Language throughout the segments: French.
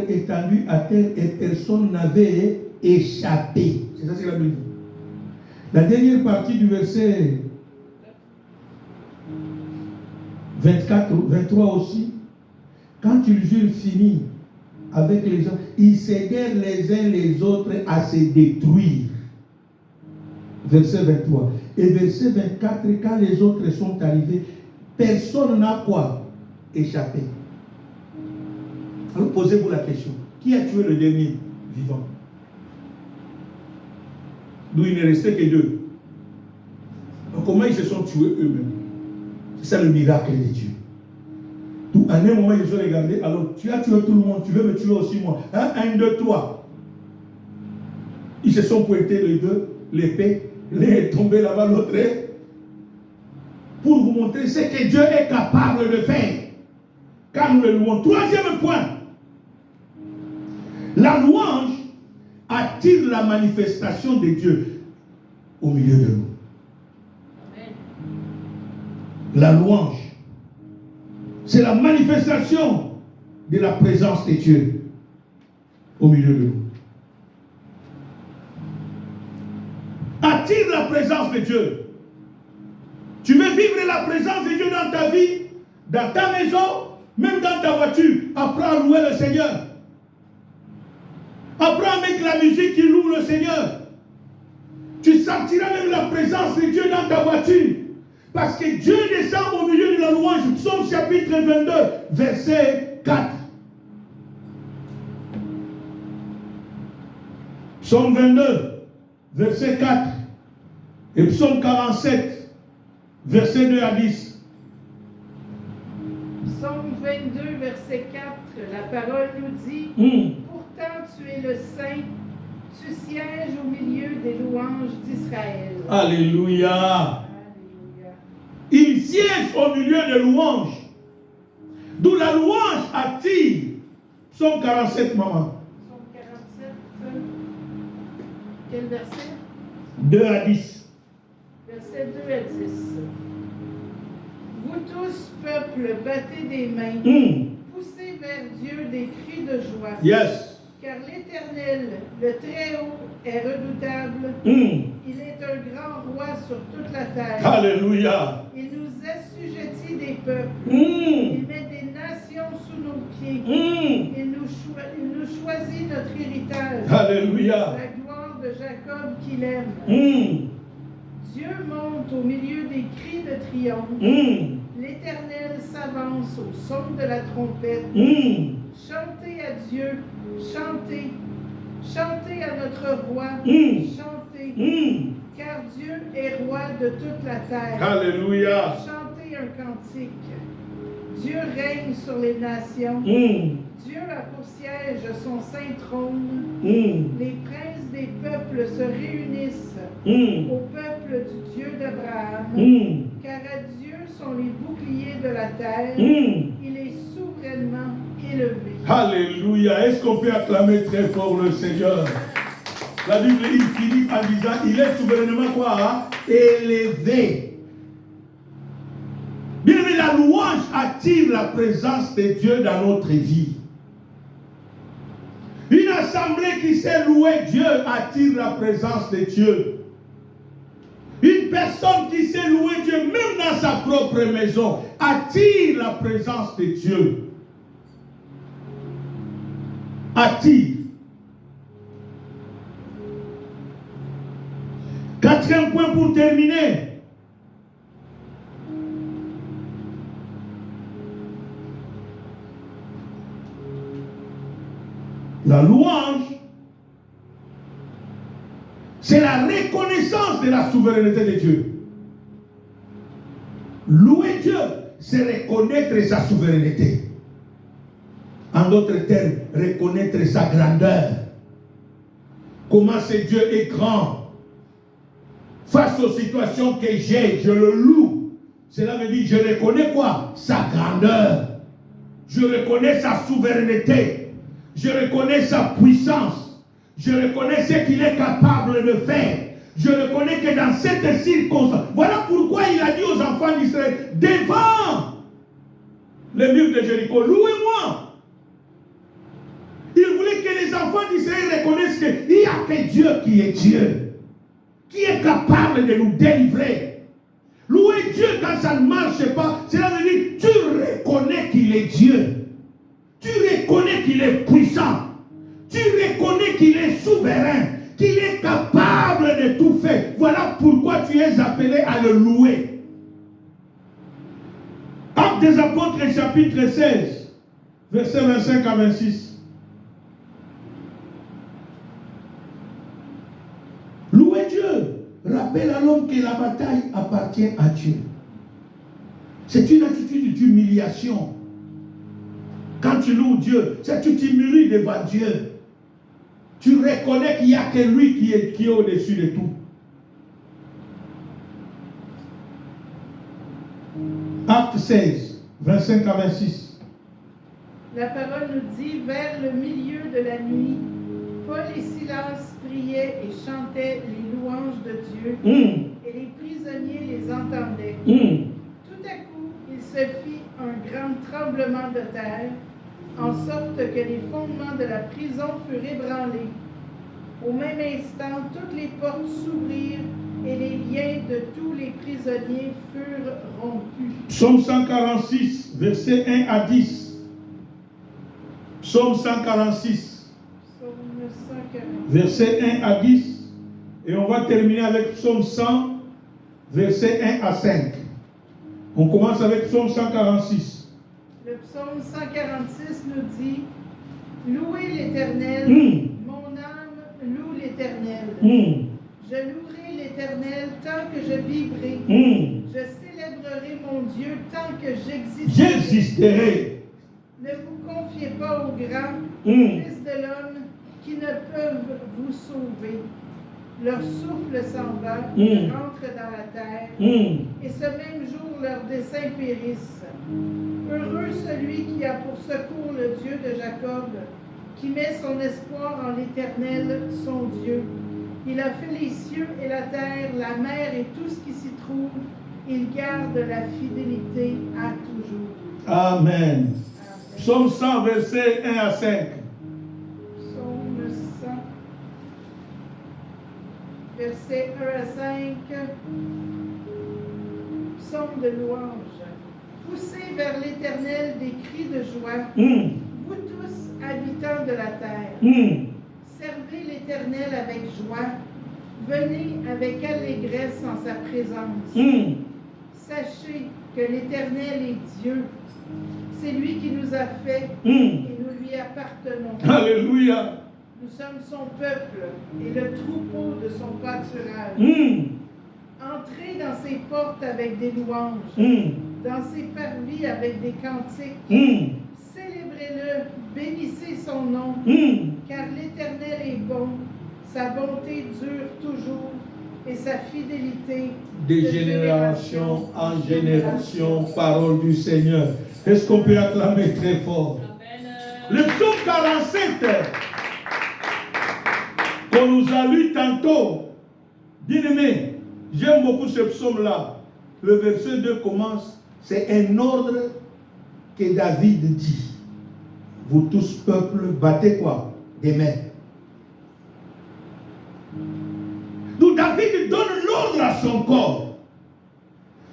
étendu à terre et personne n'avait échappé. C'est ça, c'est la Bible. La dernière partie du verset 24, 23 aussi. Quand ils eurent fini avec les gens, ils s'aidèrent les uns les autres à se détruire. Verset 23. Et verset 24, quand les autres sont arrivés, personne n'a quoi? Échappé. Alors posez-vous la question. Qui a tué le dernier vivant? D'où il ne restait que deux. Donc comment ils se sont tués eux-mêmes? C'est ça le miracle de Dieu. Tout, à un moment, ils ont regardé. Alors tu as tué tout le monde, tu veux me tuer aussi moi. Hein? Un, deux, trois. Ils se sont pointés les deux, l'épée. L'un est tombé là-bas, l'autre est. Pour vous montrer ce que Dieu est capable de faire. Quand nous le louons. Troisième point. La louange attire la manifestation de Dieu au milieu de nous. La louange, c'est la manifestation de la présence de Dieu au milieu de nous. Attire la présence de Dieu. Tu veux vivre la présence de Dieu dans ta vie, dans ta maison, même dans ta voiture. Apprends à louer le Seigneur. Apprends avec la musique qui loue le Seigneur. Tu sentiras même la présence de Dieu dans ta voiture. Parce que Dieu descend au milieu de la louange. Psaume chapitre 22, verset 4. Psaume 22, verset 4. Et psaume 47, verset 2 à 10. Psaume 22, verset 4. La parole nous dit Pourtant tu es le Saint, tu sièges au milieu des louanges d'Israël. Alléluia. Il siège au milieu des louanges. D'où la louange attire. Psaume 47, maman. Psaume 47. Quel verset? 2 à 10. Verset 2 à 10. Vous tous, peuple, battez des mains. Poussez vers Dieu des cris de joie. Yes. Car l'Éternel, le Très-Haut, est redoutable. Il est un grand roi sur toute la terre. Alléluia. Il nous assujettit des peuples. Il met des nations sous nos pieds. Il nous choisit notre héritage. Alléluia. La gloire de Jacob qu'il aime. Dieu monte au milieu des cris de triomphe. L'Éternel s'avance au son de la trompette. Chantez à Dieu, chantez. Chantez à notre roi, chantez. Car Dieu est roi de toute la terre. Alléluia. Chantez un cantique. Dieu règne sur les nations. Dieu a pour siège son saint trône. Les princes des peuples se réunissent au peuple du Dieu d'Abraham. Car à Dieu sont les boucliers de la terre. Il est souverainement élevé. Alléluia. Est-ce qu'on peut acclamer très fort le Seigneur? La Bible, il finit en disant, il est souverainement quoi? Hein? Élevé. Bien aimé, la louange attire la présence de Dieu dans notre vie. Une assemblée qui sait louer Dieu attire la présence de Dieu. Une personne qui sait louer Dieu, même dans sa propre maison, attire la présence de Dieu. Attire. Quatrième point pour terminer. La louange, c'est la reconnaissance de la souveraineté de Dieu. Louer Dieu, c'est reconnaître sa souveraineté. En d'autres termes, reconnaître sa grandeur. Comment ce Dieu est grand. Face aux situations que j'ai, je le loue. Cela veut dire, je reconnais quoi? Sa grandeur. Je reconnais sa souveraineté. Je reconnais sa puissance. Je reconnais ce qu'il est capable de faire. Je reconnais que dans cette circonstance, voilà pourquoi il a dit aux enfants d'Israël, devant les murs de Jéricho, louez-moi. Et que les enfants d'Israël reconnaissent qu'il n'y a que Dieu qui est Dieu, qui est capable de nous délivrer. Louer Dieu quand ça ne marche pas, cela veut dire que tu reconnais qu'il est Dieu. Tu reconnais qu'il est puissant. Tu reconnais qu'il est souverain, qu'il est capable de tout faire. Voilà pourquoi tu es appelé à le louer. Actes des Apôtres, chapitre 16, versets 25 à 26. Louer Dieu rappelle à l'homme que la bataille appartient à Dieu. C'est une attitude d'humiliation. Quand tu loues Dieu, c'est que tu t'humilies devant Dieu. Tu reconnais qu'il n'y a que lui qui est au-dessus de tout. Acte 16, 25 à 26. La parole nous dit, vers le milieu de la nuit, Paul et Silas priaient et chantaient les louanges de Dieu, et les prisonniers les entendaient. Tout à coup, il se fit un grand tremblement de terre, en sorte que les fondements de la prison furent ébranlés. Au même instant, toutes les portes s'ouvrirent et les liens de tous les prisonniers furent rompus. Psaume 146, versets 1 à 10. Psaume 146, versets 1 à 10. Et on va terminer avec Psaume 100, versets 1 à 5. On commence avec Psaume 146. Le psaume 146 nous dit, louez l'Éternel, mon âme loue l'Éternel. Je louerai l'Éternel tant que je vivrai. Je célébrerai mon Dieu tant que j'existerai. Ne vous confiez pas aux grands, fils de l'homme, qui ne peuvent vous sauver. Leur souffle s'en va, rentre dans la terre, et ce même jour leurs desseins périssent. Heureux celui qui a pour secours le Dieu de Jacob, qui met son espoir en l'Éternel, son Dieu. Il a fait les cieux et la terre, la mer et tout ce qui s'y trouve. Il garde la fidélité à toujours. Amen. Psaume 100, versets 1 à 5. Psaume 100, versets 1 à 5. Psaume de louange. Poussez vers l'Éternel des cris de joie, vous tous habitants de la terre. Servez l'Éternel avec joie, venez avec allégresse en sa présence. Sachez que l'Éternel est Dieu, c'est lui qui nous a fait et nous lui appartenons. Alléluia. Nous sommes son peuple et le troupeau de son pâturage. Entrez dans ses portes avec des louanges, dans ses parvis avec des cantiques. Célébrez-le, bénissez son nom, car l'Éternel est bon, sa bonté dure toujours et sa fidélité de génération en génération. Parole du Seigneur. Est-ce qu'on peut acclamer très fort? Le psaume 47 qu'on nous a lu tantôt, bien aimé, j'aime beaucoup ce psaume-là. Le verset 2 commence, c'est un ordre que David dit. Vous tous, peuple, battez quoi? Des mains. Donc David donne l'ordre à son corps.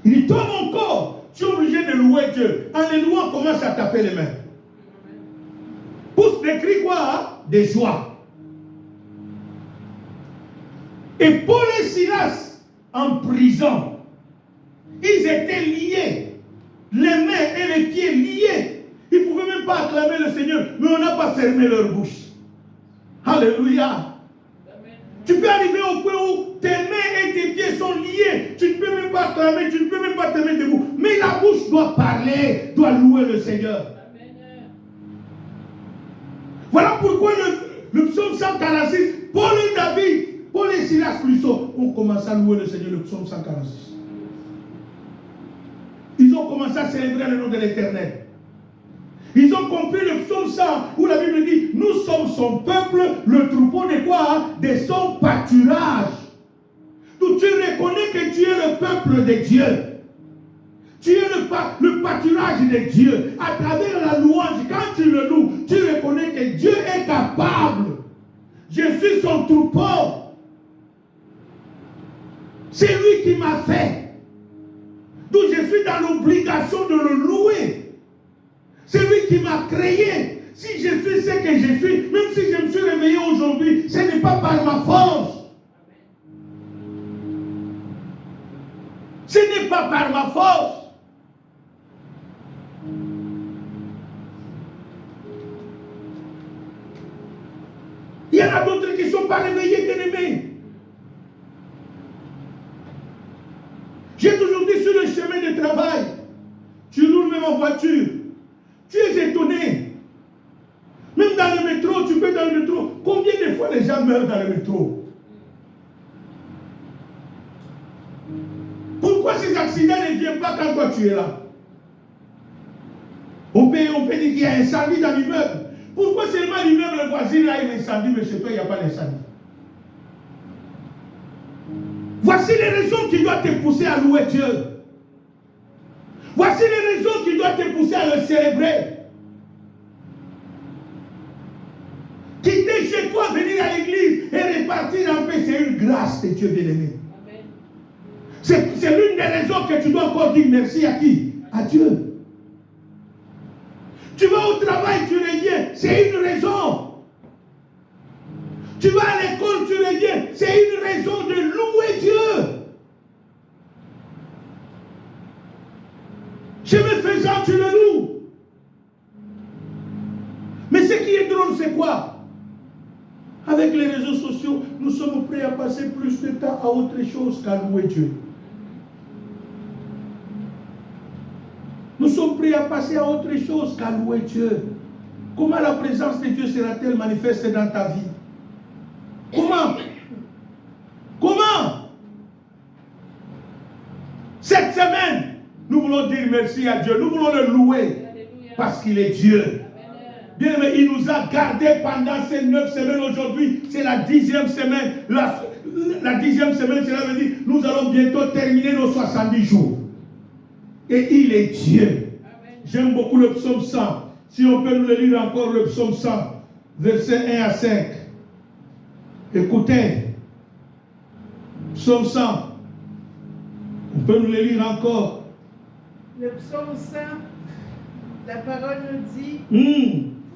Il dit, toi mon corps, tu es obligé de louer Dieu. En le louant, commence à taper les mains. Pousse des cris quoi? Des joies. Et Paul et Silas, en prison, ils étaient liés. Les mains et les pieds liés. Ils ne pouvaient même pas acclamer le Seigneur, mais on n'a pas fermé leur bouche. Alléluia. Tu peux arriver au point où tes mains et tes pieds sont liés. Tu ne peux même pas acclamer, tu ne peux même pas te mettre debout. Mais la bouche doit parler, doit louer le Seigneur. Voilà pourquoi le psaume 146, Paul et David, Paul et Silas plutôt, ont commencé à louer le Seigneur, le psaume 146. Ils ont commencé à célébrer le nom de l'Éternel. Ils ont compris le psaume 100 où la Bible dit, nous sommes son peuple, le troupeau de quoi? De son pâturage. Donc tu reconnais que tu es le peuple de Dieu. Tu es le pâturage de Dieu. À travers la louange, quand tu le loues, tu reconnais que Dieu est capable Je suis son troupeau. C'est lui qui m'a fait. Donc je suis dans l'obligation de le louer. C'est lui qui m'a créé. Si je suis ce que je suis, même si je me suis réveillé aujourd'hui, ce n'est pas par ma force. Ce n'est pas par ma force. Il y en a d'autres qui ne sont pas réveillés, bien-aimés. J'ai toujours dit sur le chemin de travail, tu roules même en voiture, tu es étonné. Même dans le métro, tu peux dans le métro. Combien de fois les gens meurent dans le métro? Pourquoi ces accidents ne viennent pas quand toi tu es là? On peut dire qu'il y a un incendie dans l'immeuble. Pourquoi seulement l'immeuble voisin là il y a un incendie, mais chez toi il n'y a pas d'incendie? Voici les raisons qui doivent te pousser à louer Dieu. Voici les raisons qui doivent te pousser à le célébrer. Quitter chez toi, venir à l'église et repartir en paix, c'est une grâce de Dieu bien-aimé. C'est l'une des raisons que tu dois encore dire merci à qui? À Dieu. Tu vas au travail, tu reviens, c'est une raison. Tu vas à l'école, tu reviens, c'est une raison de louer Dieu. Chemin faisant, tu le loues. Mais ce qui est drôle, c'est quoi? Avec les réseaux sociaux, nous sommes prêts à passer plus de temps à autre chose qu'à louer Dieu. Nous sommes prêts à passer à autre chose qu'à louer Dieu. Comment la présence de Dieu sera-t-elle manifestée dans ta vie? Comment? Comment? Cette semaine, nous voulons dire merci à Dieu. Nous voulons le louer parce qu'il est Dieu. Bien aimé, il nous a gardés pendant ces 9 semaines. Aujourd'hui, c'est la 10e semaine. La 10e semaine, cela veut dire nous allons bientôt terminer nos 70 jours. Et il est Dieu. J'aime beaucoup le psaume 100. Si on peut nous le lire encore, le psaume 100, versets 1 à 5. Écoutez, psaume 100. On peut nous le lire encore. Le psaume 100, la parole nous dit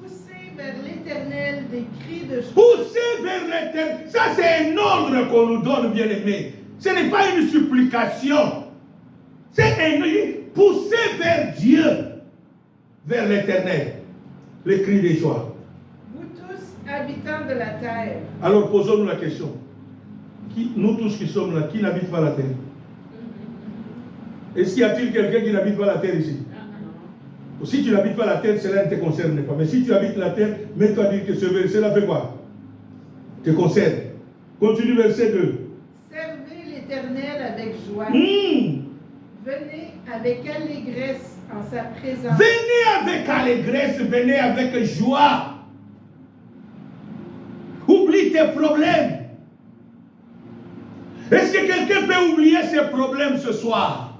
poussez vers l'Éternel des cris de joie. Poussez vers l'Éternel. Ça, c'est un ordre qu'on nous donne, bien-aimés. Ce n'est pas une supplication. C'est un pousser vers Dieu, vers l'Éternel, les cris de joie. Vous tous, habitants de la terre. Alors posons-nous la question. Nous tous qui sommes là, qui n'habite pas la terre? Est-ce qu'il y a-t-il quelqu'un qui n'habite pas la terre ici? Si tu n'habites pas la terre, cela ne te concerne pas. Mais si tu habites la terre, mets-toi à dire que ce verset-là fait quoi? Te concerne. Continue verset 2. Servez l'Éternel avec joie. Venez avec allégresse en sa présence. Venez avec allégresse, venez avec joie. Oublie tes problèmes. Est-ce que quelqu'un peut oublier ses problèmes ce soir?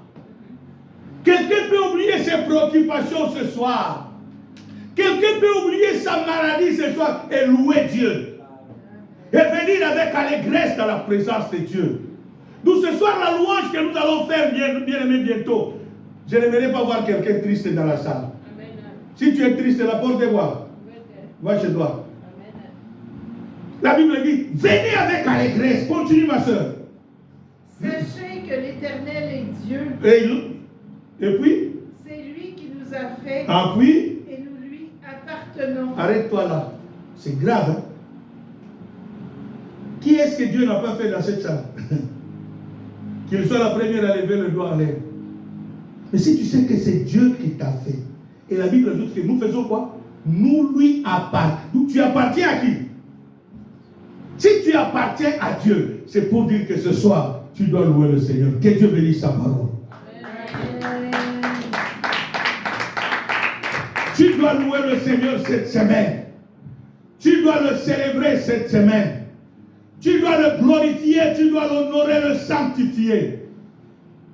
Quelqu'un peut oublier ses préoccupations ce soir? Quelqu'un peut oublier sa maladie ce soir et louer Dieu? Et venir avec allégresse dans la présence de Dieu. D'où ce soir, la louange que nous allons faire, bien aimé, bientôt. Je n'aimerais pas voir quelqu'un triste dans la salle. Amen. Si tu es triste, la porte est voir. Va chez toi. Amen. La Bible dit, venez avec allégresse. Continue, ma soeur. Sachez que l'Éternel est Dieu. Et puis? C'est lui qui nous a fait. Ah puis? Et nous lui appartenons. Arrête-toi là. C'est grave, hein? Qui est-ce que Dieu n'a pas fait dans cette salle? Qu'il soit la première à lever le doigt en l'air. Mais si tu sais que c'est Dieu qui t'a fait, et la Bible ajoute que nous faisons quoi? Nous lui appartenons. Tu appartiens à qui? Si tu appartiens à Dieu, c'est pour dire que ce soir, tu dois louer le Seigneur. Que Dieu bénisse sa parole. Amen. Tu dois louer le Seigneur cette semaine. Tu dois le célébrer cette semaine. Tu dois le glorifier, tu dois l'honorer, le sanctifier.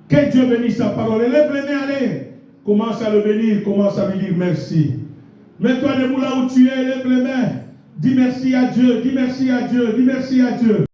Que Dieu bénisse sa parole. Élève les mains, allez. Commence à le bénir, commence à lui dire merci. Mets-toi debout là où tu es, élève les mains. Dis merci à Dieu, dis merci à Dieu, dis merci à Dieu.